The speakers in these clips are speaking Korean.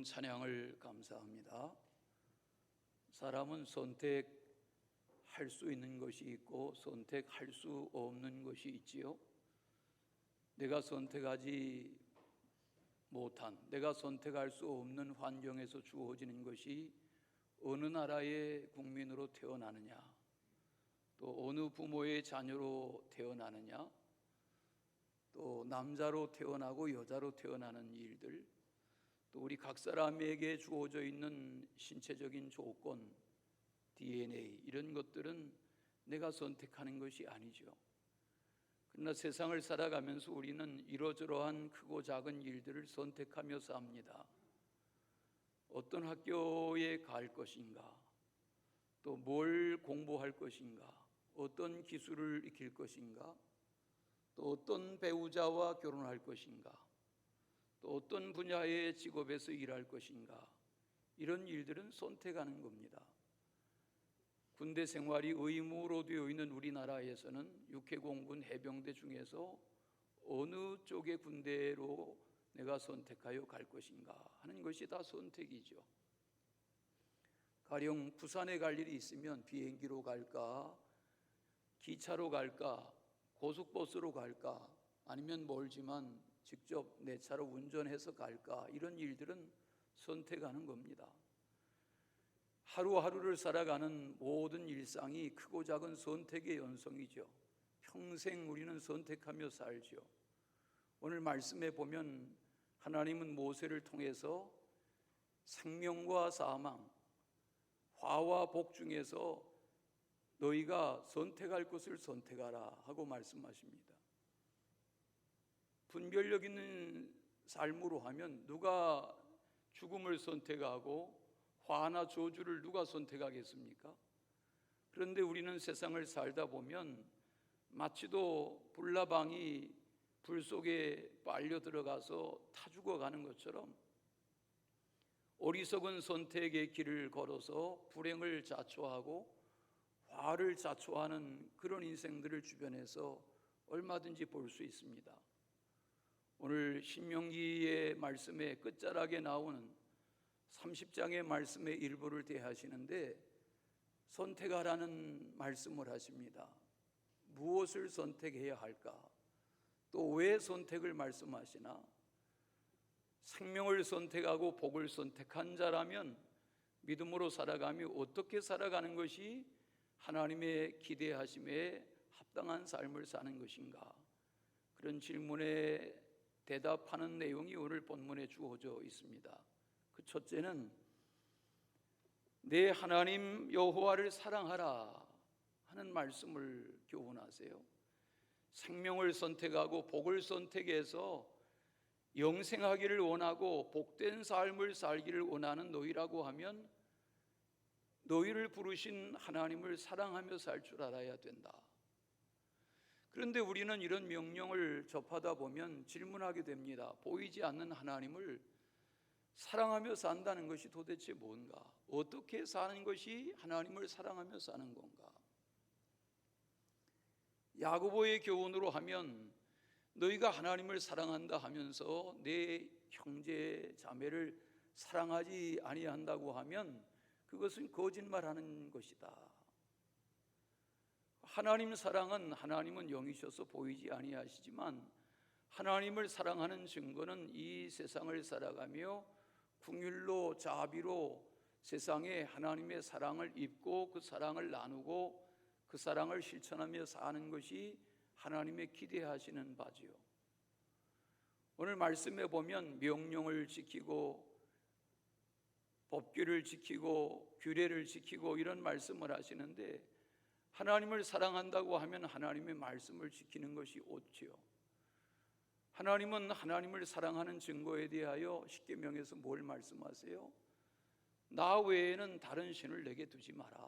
찬양을 감사합니다. 사람은 선택할 수 있는 것이 있고 선택할 수 없는 것이 있지요. 내가 선택하지 못한, 내가 선택할 수 없는 환경에서 주어지는 것이 어느 나라의 국민으로 태어나느냐, 또 어느 부모의 자녀로 태어나느냐, 또 남자로 태어나고 여자로 태어나는 일들, 또 우리 각 사람에게 주어져 있는 신체적인 조건, DNA, 이런 것들은 내가 선택하는 것이 아니죠. 그러나 세상을 살아가면서 우리는 이러저러한 크고 작은 일들을 선택하며 삽니다. 어떤 학교에 갈 것인가, 또 뭘 공부할 것인가, 어떤 기술을 익힐 것인가, 또 어떤 배우자와 결혼할 것인가, 또 어떤 분야의 직업에서 일할 것인가, 이런 일들은 선택하는 겁니다. 군대 생활이 의무로 되어 있는 우리나라에서는 육해공군 해병대 중에서 어느 쪽의 군대로 내가 선택하여 갈 것인가 하는 것이 다 선택이죠. 가령 부산에 갈 일이 있으면 비행기로 갈까, 기차로 갈까, 고속버스로 갈까, 아니면 멀지만 직접 내 차로 운전해서 갈까, 이런 일들은 선택하는 겁니다. 하루하루를 살아가는 모든 일상이 크고 작은 선택의 연속이죠. 평생 우리는 선택하며 살죠. 오늘 말씀에 보면 하나님은 모세를 통해서 생명과 사망, 화와 복 중에서 너희가 선택할 것을 선택하라 하고 말씀하십니다. 분별력 있는 삶으로 하면 누가 죽음을 선택하고 화나 저주를 누가 선택하겠습니까? 그런데 우리는 세상을 살다 보면 마치도 불나방이 불 속에 빨려 들어가서 타 죽어가는 것처럼 어리석은 선택의 길을 걸어서 불행을 자초하고 화를 자초하는 그런 인생들을 주변에서 얼마든지 볼 수 있습니다. 오늘 신명기의 말씀의 끝자락에 나오는 30장의 말씀의 일부를 대하시는데 선택하라는 말씀을 하십니다. 무엇을 선택해야 할까? 또 왜 선택을 말씀하시나? 생명을 선택하고 복을 선택한 자라면 믿음으로 살아가며 어떻게 살아가는 것이 하나님의 기대하심에 합당한 삶을 사는 것인가? 그런 질문에 대답하는 내용이 오늘 본문에 주어져 있습니다. 그 첫째는 내 하나님 여호와를 사랑하라 하는 말씀을 교훈하세요. 생명을 선택하고 복을 선택해서 영생하기를 원하고 복된 삶을 살기를 원하는 너희라고 하면 너희를 부르신 하나님을 사랑하며 살 줄 알아야 된다. 그런데 우리는 이런 명령을 접하다 보면 질문하게 됩니다. 보이지 않는 하나님을 사랑하며 산다는 것이 도대체 뭔가? 어떻게 사는 것이 하나님을 사랑하며 사는 건가? 야고보의 교훈으로 하면 너희가 하나님을 사랑한다 하면서 내 형제 자매를 사랑하지 아니한다고 하면 그것은 거짓말하는 것이다. 하나님 사랑은 하나님은 영이셔서 보이지 아니하시지만 하나님을 사랑하는 증거는 이 세상을 살아가며 긍휼로 자비로 세상에 하나님의 사랑을 입고 그 사랑을 나누고 그 사랑을 실천하며 사는 것이 하나님의 기대하시는 바지요. 오늘 말씀에 보면 명령을 지키고 법규를 지키고 규례를 지키고 이런 말씀을 하시는데 하나님을 사랑한다고 하면 하나님의 말씀을 지키는 것이 옳지요. 하나님은 하나님을 사랑하는 증거에 대하여 십계명에서 뭘 말씀하세요? 나 외에는 다른 신을 내게 두지 마라.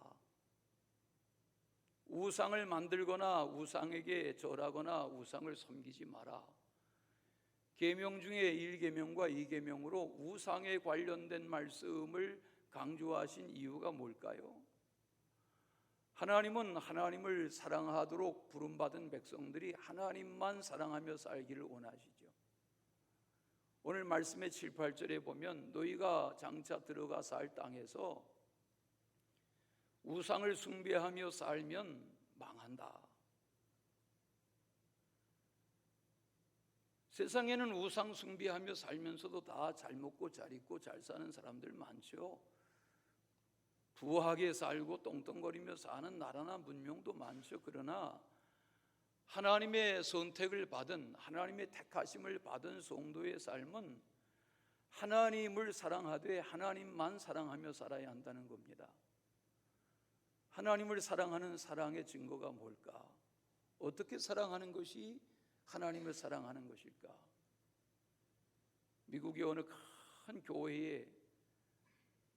우상을 만들거나 우상에게 절하거나 우상을 섬기지 마라. 계명 중에 1계명과 2계명으로 우상에 관련된 말씀을 강조하신 이유가 뭘까요? 하나님은 하나님을 사랑하도록 부름받은 백성들이 하나님만 사랑하며 살기를 원하시죠. 오늘 말씀의 7, 8절에 보면 너희가 장차 들어가 살 땅에서 우상을 숭배하며 살면 망한다. 세상에는 우상 숭배하며 살면서도 다 잘 먹고 잘 입고 잘 사는 사람들 많죠. 부하게 살고 똥똥거리며 사는 나라나 문명도 많죠. 그러나 하나님의 선택을 받은, 하나님의 택하심을 받은 성도의 삶은 하나님을 사랑하되 하나님만 사랑하며 살아야 한다는 겁니다. 하나님을 사랑하는 사랑의 증거가 뭘까? 어떻게 사랑하는 것이 하나님을 사랑하는 것일까? 미국의 어느 큰 교회에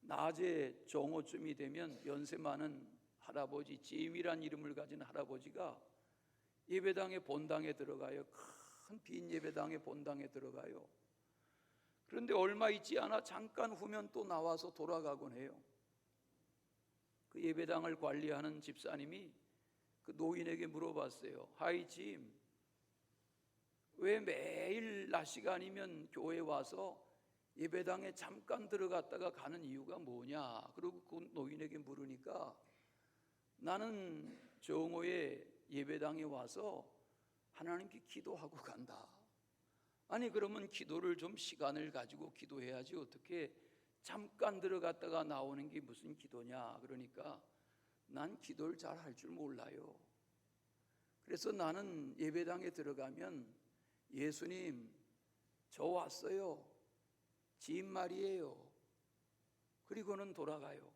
낮에 정오쯤이 되면 연세 많은 할아버지, 짐이란 이름을 가진 할아버지가 예배당의 본당에 들어가요. 큰 빈 예배당의 본당에 들어가요. 그런데 얼마 있지 않아 잠깐 후면 또 나와서 돌아가곤 해요. 그 예배당을 관리하는 집사님이 그 노인에게 물어봤어요. 하이 짐, 왜 매일 낮 시간이면 교회에 와서 예배당에 잠깐 들어갔다가 가는 이유가 뭐냐? 그리고 그 노인에게 물으니까 나는 정오에 예배당에 와서 하나님께 기도하고 간다. 아니 그러면 기도를 좀 시간을 가지고 기도해야지 어떻게 잠깐 들어갔다가 나오는 게 무슨 기도냐? 그러니까 난 기도를 잘 할 줄 몰라요. 그래서 나는 예배당에 들어가면 예수님 저 왔어요. 집 말이에요. 그리고는 돌아가요.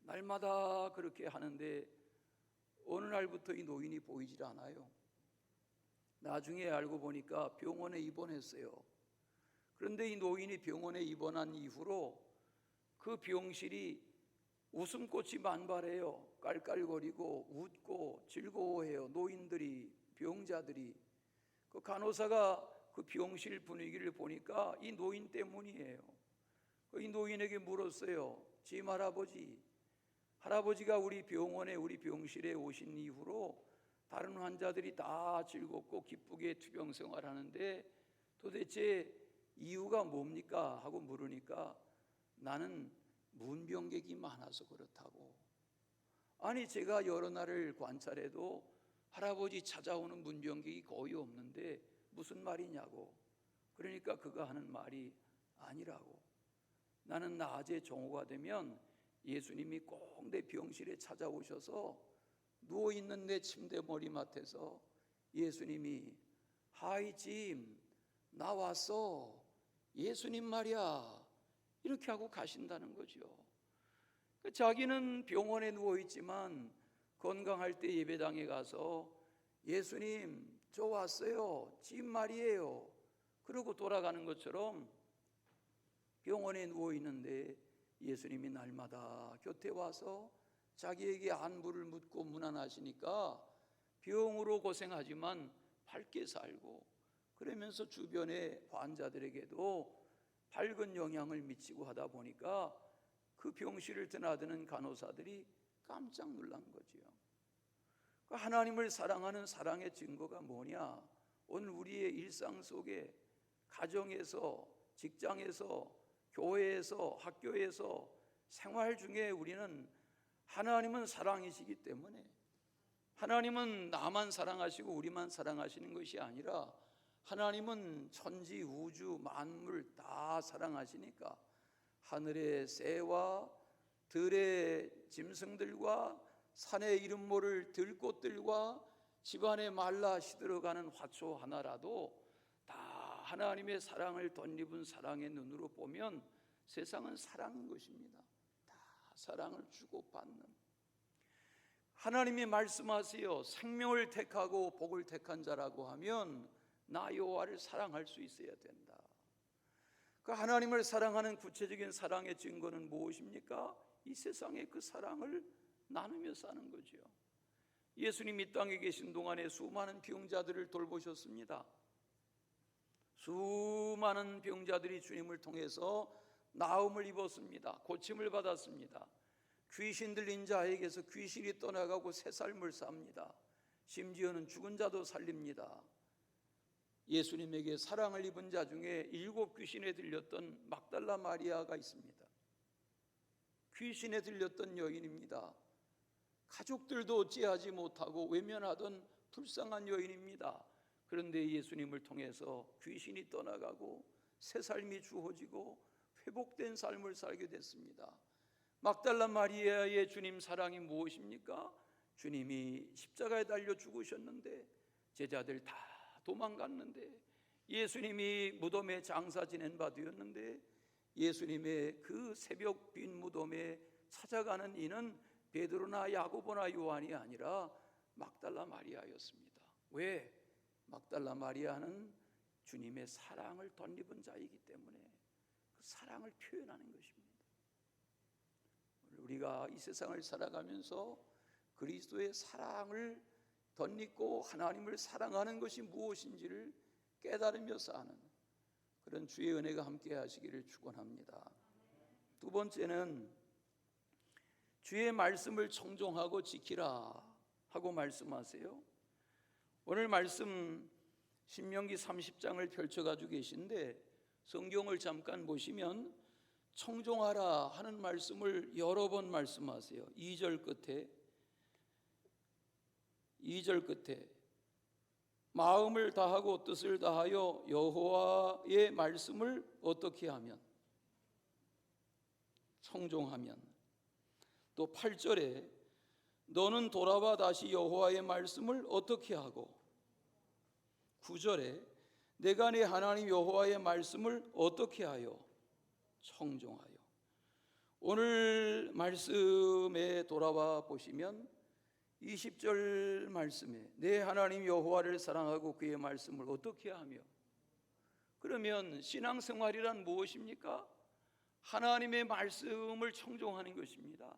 날마다 그렇게 하는데 어느 날부터 이 노인이 보이질 않아요. 나중에 알고 보니까 병원에 입원했어요. 그런데 이 노인이 병원에 입원한 이후로 그 병실이 웃음꽃이 만발해요. 깔깔거리고 웃고 즐거워해요. 노인들이, 병자들이. 그 간호사가 그 병실 분위기를 보니까 이 노인 때문이에요. 이 노인에게 물었어요. 짐 할아버지, 할아버지가 우리 병원에, 우리 병실에 오신 이후로 다른 환자들이 다 즐겁고 기쁘게 투병 생활하는데 도대체 이유가 뭡니까? 하고 물으니까 나는 문병객이 많아서 그렇다고. 아니 제가 여러 날을 관찰해도 할아버지 찾아오는 문병객이 거의 없는데 무슨 말이냐고. 그러니까 그가 하는 말이 아니라고. 나는 낮에 정오가 되면 예수님이 꼭 내 병실에 찾아오셔서 누워있는 내 침대 머리맡에서 예수님이 하이 짐 나 왔어 예수님 말이야 이렇게 하고 가신다는 거죠. 자기는 병원에 누워있지만 건강할 때 예배당에 가서 예수님 저 왔어요 짐 말이에요 그러고 돌아가는 것처럼 병원에 누워있는데 예수님이 날마다 곁에 와서 자기에게 안부를 묻고 문안하시니까 병으로 고생하지만 밝게 살고 그러면서 주변의 환자들에게도 밝은 영향을 미치고 하다 보니까 그 병실을 드나드는 간호사들이 깜짝 놀란 거지요. 하나님을 사랑하는 사랑의 증거가 뭐냐? 오늘 우리의 일상 속에 가정에서, 직장에서, 교회에서, 학교에서, 생활 중에 우리는 하나님은 사랑이시기 때문에 하나님은 나만 사랑하시고 우리만 사랑하시는 것이 아니라 하나님은 천지 우주 만물 다 사랑하시니까 하늘의 새와 들의 짐승들과 산의 이름 모를 들꽃들과 집안에 말라 시들어가는 화초 하나라도 다 하나님의 사랑을 덧입은 사랑의 눈으로 보면 세상은 사랑인 것입니다. 다 사랑을 주고받는. 하나님이 말씀하세요. 생명을 택하고 복을 택한 자라고 하면 나 여호와를 사랑할 수 있어야 된다. 그 하나님을 사랑하는 구체적인 사랑의 증거는 무엇입니까? 이 세상에 그 사랑을 나누며 사는 거죠. 예수님 이 땅에 계신 동안에 수많은 병자들을 돌보셨습니다. 수많은 병자들이 주님을 통해서 나음을 입었습니다. 고침을 받았습니다. 귀신 들린 자에게서 귀신이 떠나가고 새 삶을 삽니다. 심지어는 죽은 자도 살립니다. 예수님에게 사랑을 입은 자 중에 7 귀신에 들렸던 막달라 마리아가 있습니다. 귀신에 들렸던 여인입니다. 가족들도 어찌하지 못하고 외면하던 불쌍한 여인입니다. 그런데 예수님을 통해서 귀신이 떠나가고 새 삶이 주어지고 회복된 삶을 살게 됐습니다. 막달라 마리아의 주님 사랑이 무엇입니까? 주님이 십자가에 달려 죽으셨는데 제자들 다 도망갔는데, 예수님이 무덤에 장사 지낸 바 되었는데 예수님의 그 새벽 빈 무덤에 찾아가는 이는 베드로나 야고보나 요한이 아니라 막달라 마리아였습니다. 왜? 막달라 마리아는 주님의 사랑을 덧입은 자이기 때문에 그 사랑을 표현하는 것입니다. 우리가 이 세상을 살아가면서 그리스도의 사랑을 덧입고 하나님을 사랑하는 것이 무엇인지를 깨달으며 사는 그런 주의 은혜가 함께 하시기를 축원합니다. 두 번째는 주의 말씀을 청종하고 지키라 하고 말씀하세요. 오늘 말씀 신명기 30장을 펼쳐가지고 계신데 성경을 잠깐 보시면 청종하라 하는 말씀을 여러 번 말씀하세요. 2절 끝에 마음을 다하고 뜻을 다하여 여호와의 말씀을 어떻게 하면, 청종하면. 또 8절에 너는 돌아와 다시 여호와의 말씀을 어떻게 하고, 9절에 내가 네 하나님 여호와의 말씀을 어떻게 하여, 청종하여. 오늘 말씀에 돌아와 보시면 20절 말씀에 내 하나님 여호와를 사랑하고 그의 말씀을 어떻게 하며. 그러면 신앙생활이란 무엇입니까? 하나님의 말씀을 청종하는 것입니다.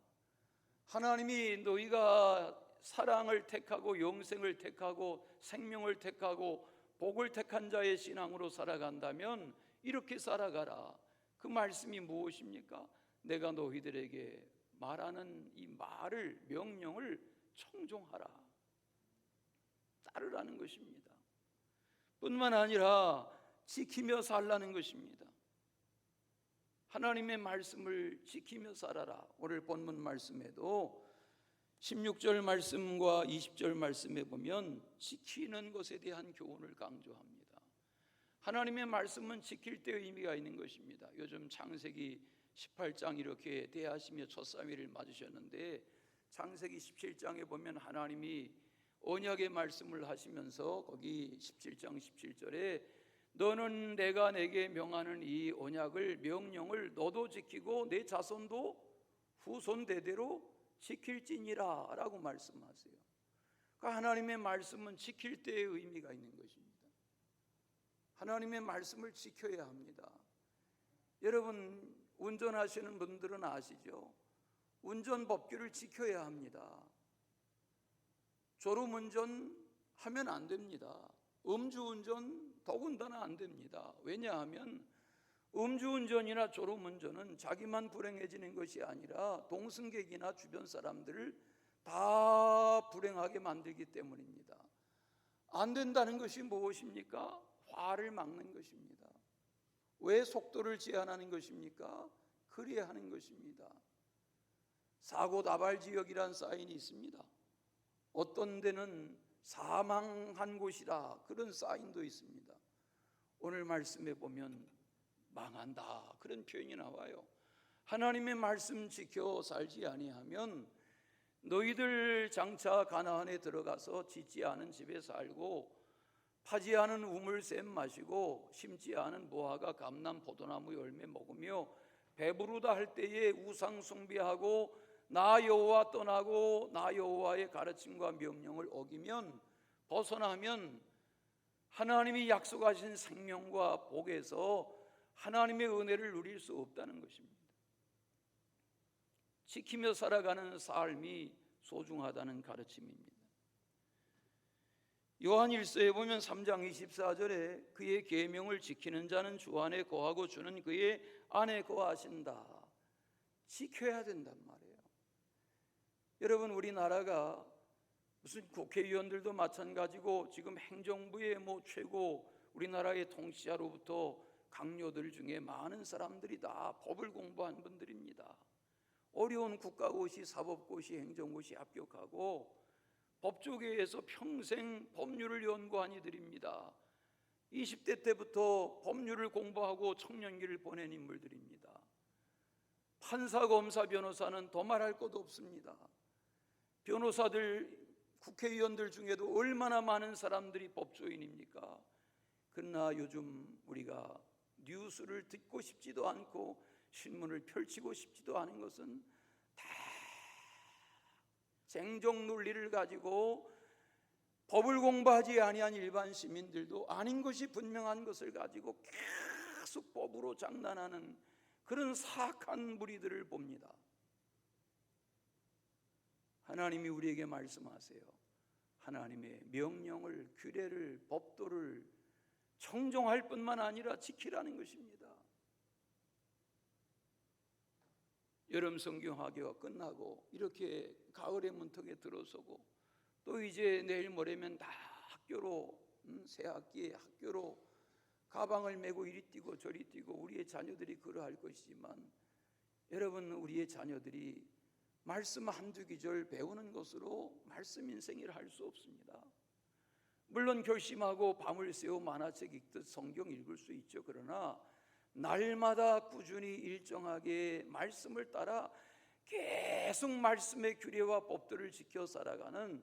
하나님이 너희가 사랑을 택하고 영생을 택하고 생명을 택하고 복을 택한 자의 신앙으로 살아간다면 이렇게 살아가라. 그 말씀이 무엇입니까? 내가 너희들에게 말하는 이 말을, 명령을 청종하라, 따르라는 것입니다. 뿐만 아니라 지키며 살라는 것입니다. 하나님의 말씀을 지키며 살아라. 오늘 본문 말씀에도 16절 말씀과 20절 말씀에 보면 지키는 것에 대한 교훈을 강조합니다. 하나님의 말씀은 지킬 때 의미가 있는 것입니다. 요즘 창세기 18장 이렇게 대하시며 첫 3일을 맞으셨는데 창세기 17장에 보면 하나님이 언약의 말씀을 하시면서 거기 17장 17절에 너는 내가 내게 명하는 이 언약을, 명령을 너도 지키고 내 자손도 후손 대대로 지킬지니라 라고 말씀하세요. 그러니까 하나님의 말씀은 지킬 때의 의미가 있는 것입니다. 하나님의 말씀을 지켜야 합니다. 여러분 운전하시는 분들은 아시죠? 운전 법규를 지켜야 합니다. 졸음운전 하면 안 됩니다. 음주운전 더군다나 안 됩니다. 왜냐하면 음주운전이나 졸음운전은 자기만 불행해지는 것이 아니라 동승객이나 주변 사람들을 다 불행하게 만들기 때문입니다. 안 된다는 것이 무엇입니까? 화를 막는 것입니다. 왜 속도를 제한하는 것입니까? 그래야 하는 것입니다. 사고 다발 지역이란 사인이 있습니다. 어떤 데는 사망한 곳이라 그런 사인도 있습니다. 오늘 말씀에 보면 망한다 그런 표현이 나와요. 하나님의 말씀 지켜 살지 아니하면 너희들 장차 가나안에 들어가서 짓지 않은 집에 살고 파지 않은 우물샘 마시고 심지 않은 무화과 감람 포도나무 열매 먹으며 배부르다 할 때에 우상 숭배하고 나 여호와 떠나고 나 여호와의 가르침과 명령을 어기면, 벗어나면 하나님이 약속하신 생명과 복에서 하나님의 은혜를 누릴 수 없다는 것입니다. 지키며 살아가는 삶이 소중하다는 가르침입니다. 요한 1서에 보면 3장 24절에 그의 계명을 지키는 자는 주 안에 거하고 주는 그의 안에 거하신다. 지켜야 된단 말이에요. 여러분 우리나라가 무슨 국회의원들도 마찬가지고 지금 행정부의 최고 우리나라의 통치자로부터 강요들 중에 많은 사람들이 다 법을 공부한 분들입니다. 어려운 국가고시, 사법고시, 행정고시 합격하고 법조계에서 평생 법률을 연구한 이들입니다. 20대 때부터 법률을 공부하고 청년기를 보낸 인물들입니다. 판사, 검사, 변호사는 더 말할 것도 없습니다. 변호사들, 국회의원들 중에도 얼마나 많은 사람들이 법조인입니까? 그러나 요즘 우리가 뉴스를 듣고 싶지도 않고 신문을 펼치고 싶지도 않은 것은 다 쟁정 논리를 가지고 법을 공부하지 아니한 일반 시민들도 아닌 것이 분명한 것을 가지고 계속 법으로 장난하는 그런 사악한 무리들을 봅니다. 하나님이 우리에게 말씀하세요. 하나님의 명령을, 규례를, 법도를 청종할 뿐만 아니라 지키라는 것입니다. 여름 성경학교가 끝나고 이렇게 가을의 문턱에 들어서고 또 이제 내일 모레면 다 학교로, 새 학기에 학교로 가방을 메고 이리 뛰고 저리 뛰고 우리의 자녀들이 그러할 것이지만 여러분, 우리의 자녀들이 말씀 한두 구절 배우는 것으로 말씀 인생을 할 수 없습니다. 물론 결심하고 밤을 새워 만화책 읽듯 성경 읽을 수 있죠. 그러나 날마다 꾸준히 일정하게 말씀을 따라 계속 말씀의 규례와 법들을 지켜 살아가는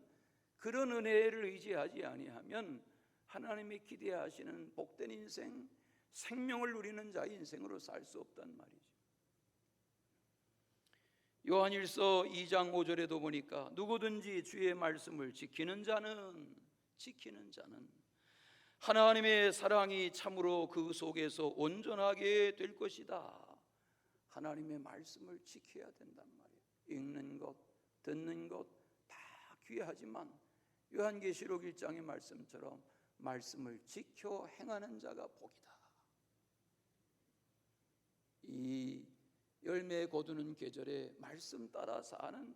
그런 은혜를 의지하지 아니하면 하나님이 기대하시는 복된 인생, 생명을 누리는 자의 인생으로 살 수 없단 말이죠. 요한일서 2장 5절에도 보니까 누구든지 주의 말씀을 지키는 자는 하나님의 사랑이 참으로 그 속에서 온전하게 될 것이다. 하나님의 말씀을 지켜야 된단 말이에요. 읽는 것, 듣는 것 다 귀하지만 요한계시록 1장의 말씀처럼 말씀을 지켜 행하는 자가 복이다. 이 열매 거두는 계절에 말씀 따라 사는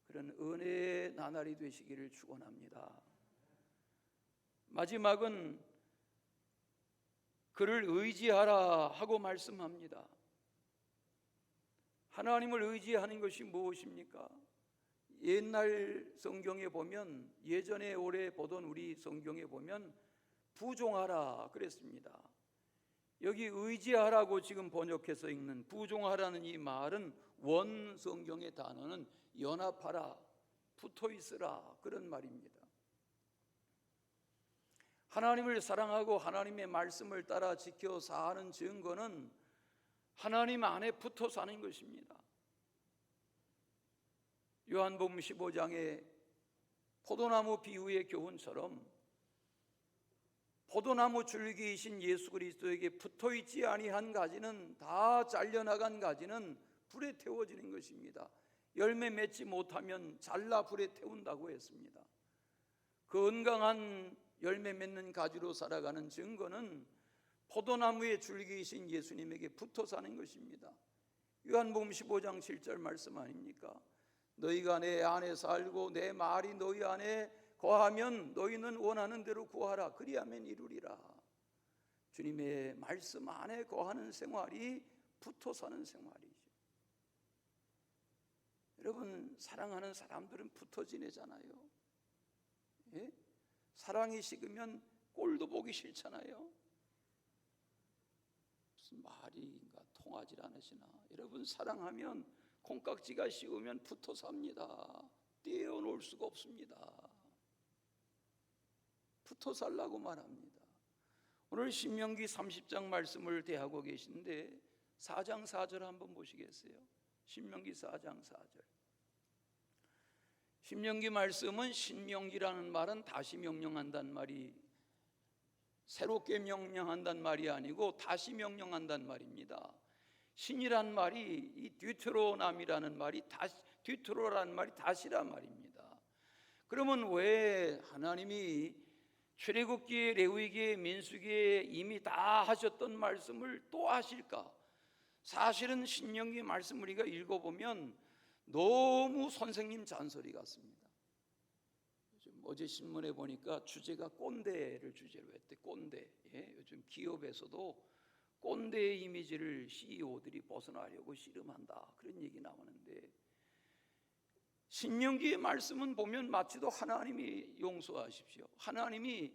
그런 은혜의 나날이 되시기를 축원합니다. 마지막은 그를 의지하라 하고 말씀합니다. 하나님을 의지하는 것이 무엇입니까? 옛날 성경에 보면, 예전에 오래 보던 우리 성경에 보면 부종하라 그랬습니다. 여기 의지하라고 지금 번역해서 읽는 부종하라는 이 말은 원 성경의 단어는 연합하라, 붙어있으라 그런 말입니다. 하나님을 사랑하고 하나님의 말씀을 따라 지켜 사는 증거는 하나님 안에 붙어 사는 것입니다. 요한복음 15장의 포도나무 비유의 교훈처럼 포도나무 줄기이신 예수 그리스도에게 붙어있지 아니한 가지는, 다 잘려나간 가지는 불에 태워지는 것입니다. 열매 맺지 못하면 잘라 불에 태운다고 했습니다. 건강한 열매 맺는 가지로 살아가는 증거는 포도나무의 줄기이신 예수님에게 붙어 사는 것입니다. 요한복음 15장 7절 말씀 아닙니까? 너희가 내 안에 살고 내 말이 너희 안에 거하면 너희는 원하는 대로 구하라. 그리하면 이루리라. 주님의 말씀 안에 거하는 생활이 붙어 사는 생활이죠. 여러분, 사랑하는 사람들은 붙어 지내잖아요. 예? 사랑이 식으면 꼴도 보기 싫잖아요. 무슨 말인가 통하질 않으시나. 여러분, 사랑하면 콩깍지가 씌우면 붙어 삽니다. 떼어놓을 수가 없습니다. 붙어 살라고 말합니다. 오늘 신명기 30장 말씀을 대하고 계신데 4장 4절 한번 보시겠어요? 신명기 4장 4절. 신명기 말씀은 신명기라는 말은 다시 명령한다는 말이, 새롭게 명령한다는 말이 아니고 다시 명령한다는 말입니다. 신이란 말이, 이 뒤트로남이라는 말이 뒤트로라는 말이 다시란 말입니다. 그러면 왜 하나님이 출애굽기에, 레위기에, 민수기에 이미 다 하셨던 말씀을 또 하실까? 사실은 신명기 말씀 우리가 읽어보면 너무 선생님 잔소리 같습니다. 어제 신문에 보니까 주제가 꼰대를 주제로 했대. 꼰대. 예? 요즘 기업에서도 꼰대의 이미지를 CEO들이 벗어나려고 씨름한다, 그런 얘기 나오는데, 신명기의 말씀은 보면 마치도 하나님이 용서하십시오, 하나님이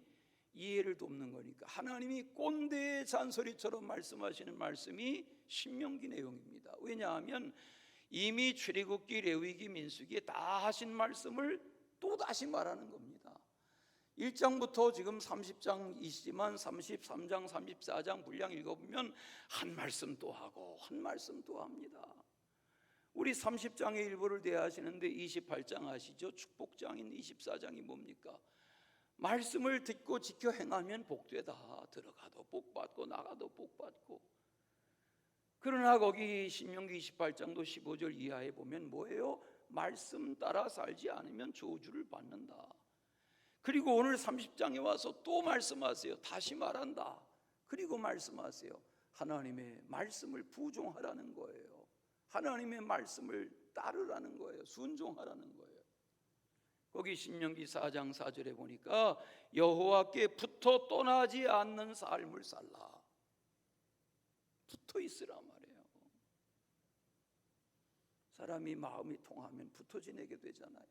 이해를 돕는 거니까 하나님이 꼰대의 잔소리처럼 말씀하시는 말씀이 신명기 내용입니다. 왜냐하면 이미 출애굽기, 레위기, 민수기에 다 하신 말씀을 또 다시 말하는 겁니다. 1장부터 지금 30장이시지만 33장, 34장 분량 읽어보면 한 말씀 또 하고 한 말씀 또 합니다. 우리 30장의 일부를 대하시는데 28장 아시죠? 축복장인 24장이 뭡니까? 말씀을 듣고 지켜 행하면 복되다. 들어가도 복받고 나가도 복받고. 그러나 거기 신명기 28장도 15절 이하에 보면 뭐예요? 말씀 따라 살지 않으면 저주를 받는다. 그리고 오늘 30장에 와서 또 말씀하세요. 다시 말한다. 그리고 말씀하세요. 하나님의 말씀을 부종하라는 거예요. 하나님의 말씀을 따르라는 거예요. 순종하라는 거예요. 거기 신명기 4장 4절에 보니까 여호와께 붙어 떠나지 않는 삶을 살라. 붙어 있으라 말이에요. 사람이 마음이 통하면 붙어 지내게 되잖아요.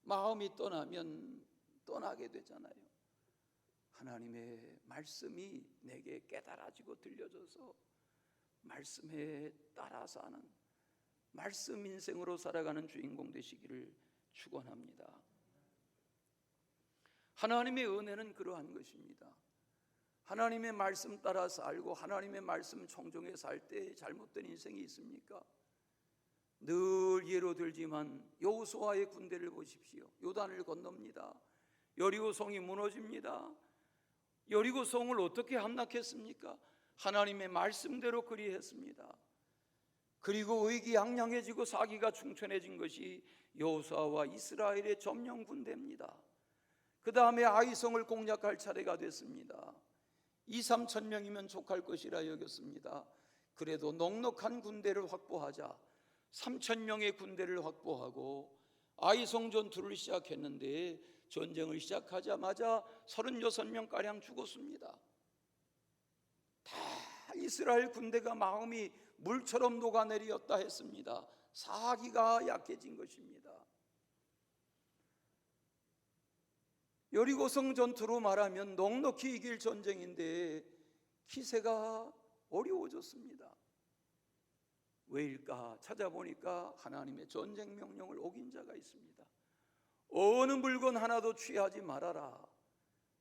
마음이 떠나면 떠나게 되잖아요. 하나님의 말씀이 내게 깨달아지고 들려져서 말씀에 따라 사는 말씀 인생으로 살아가는 주인공 되시기를 축원합니다. 하나님의 은혜는 그러한 것입니다. 하나님의 말씀 따라 살고 하나님의 말씀 청종해 살 때 잘못된 인생이 있습니까? 늘 예로 들지만 여호수아의 군대를 보십시오. 요단을 건넙니다. 여리고성이 무너집니다. 여리고성을 어떻게 함락했습니까? 하나님의 말씀대로 그리했습니다. 그리고 의기양양해지고 사기가 충천해진 것이 여호수아와 이스라엘의 점령 군대입니다. 그 다음에 아이성을 공략할 차례가 됐습니다. 2-3천 명이면 족할 것이라 여겼습니다. 그래도 넉넉한 군대를 확보하자 3천 명의 군대를 확보하고 아이성 전투를 시작했는데 전쟁을 시작하자마자 36명가량 죽었습니다. 다 이스라엘 군대가 마음이 물처럼 녹아내리었다 했습니다. 사기가 약해진 것입니다. 여리고성 전투로 말하면 넉넉히 이길 전쟁인데 기세가 어려워졌습니다. 왜일까? 찾아보니까 하나님의 전쟁 명령을 어긴 자가 있습니다. 어느 물건 하나도 취하지 말아라.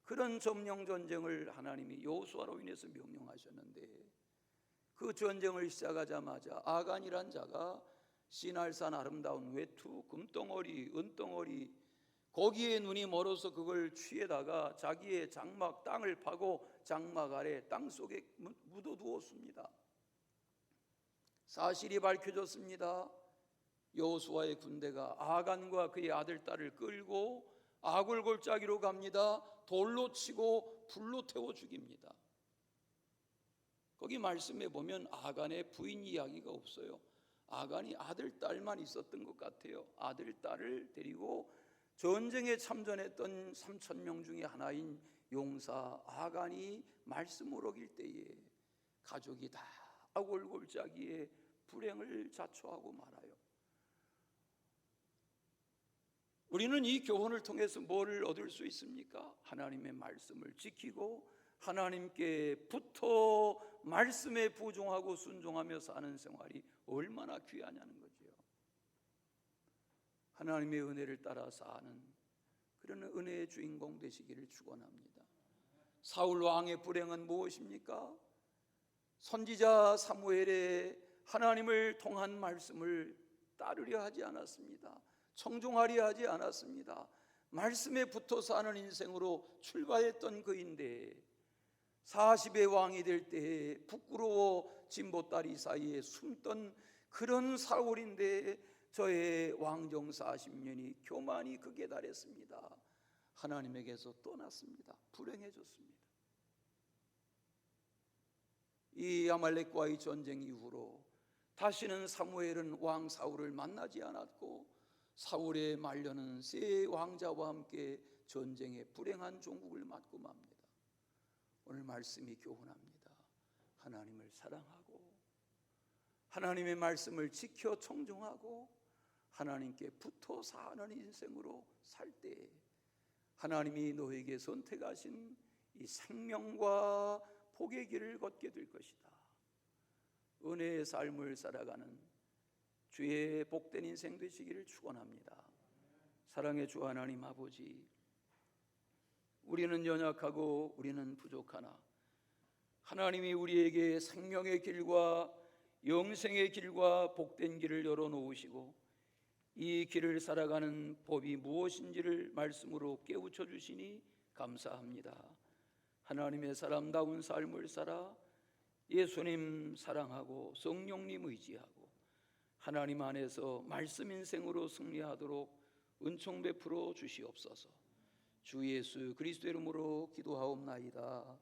그런 점령 전쟁을 하나님이 여호수아로 인해서 명령하셨는데 그 전쟁을 시작하자마자 아간이란 자가 시날산 아름다운 외투, 금덩어리, 은덩어리, 거기에 눈이 멀어서 그걸 취해다가 자기의 장막 땅을 파고 장막 아래 땅속에 묻어두었습니다. 사실이 밝혀졌습니다. 여호수아의 군대가 아간과 그의 아들 딸을 끌고 아굴 골짜기로 갑니다. 돌로 치고 불로 태워 죽입니다. 거기 말씀에 보면 아간의 부인 이야기가 없어요. 아간이 아들 딸만 있었던 것 같아요. 아들 딸을 데리고 전쟁에 참전했던 3,000명 중에 하나인 용사 아간이 말씀을 어길 때에 가족이 다 아굴 골짜기에 불행을 자초하고 말아요. 우리는 이 교훈을 통해서 뭘 얻을 수 있습니까? 하나님의 말씀을 지키고 하나님께 붙어 말씀에 부종하고 순종하며 사는 생활이 얼마나 귀하냐는 거죠. 하나님의 은혜를 따라 사는 그런 은혜의 주인공 되시기를 축원합니다. 사울 왕의 불행은 무엇입니까? 선지자 사무엘의 하나님을 통한 말씀을 따르려 하지 않았습니다. 청종하려 하지 않았습니다. 말씀에 붙어 사는 인생으로 출발했던 그인데 40의 왕이 될 때에 부끄러워 진보다리 사이에 숨던 그런 사울인데 저의 왕정 40년이 교만이 극에 달했습니다. 하나님에게서 떠났습니다. 불행해졌습니다. 이 아말렉과의 전쟁 이후로 다시는 사무엘은 왕 사울을 만나지 않았고 사울의 말년은 세 왕자와 함께 전쟁에 불행한 종국을 맞고 맙니다. 오늘 말씀이 교훈합니다. 하나님을 사랑하고 하나님의 말씀을 지켜 청종하고 하나님께 붙어 사는 인생으로 살 때 하나님이 너에게 선택하신 이 생명과 복의 길을 걷게 될 것이다. 은혜의 삶을 살아가는 주의 복된 인생 되시기를 축원합니다. 사랑의 주 하나님 아버지, 우리는 연약하고 우리는 부족하나 하나님이 우리에게 생명의 길과 영생의 길과 복된 길을 열어놓으시고 이 길을 살아가는 법이 무엇인지를 말씀으로 깨우쳐 주시니 감사합니다. 하나님의 사람다운 삶을 살아 예수님 사랑하고 성령님 의지하고 하나님 안에서 말씀 인생으로 승리하도록 은총 베풀어 주시옵소서. 주 예수 그리스도 이름으로 기도하옵나이다.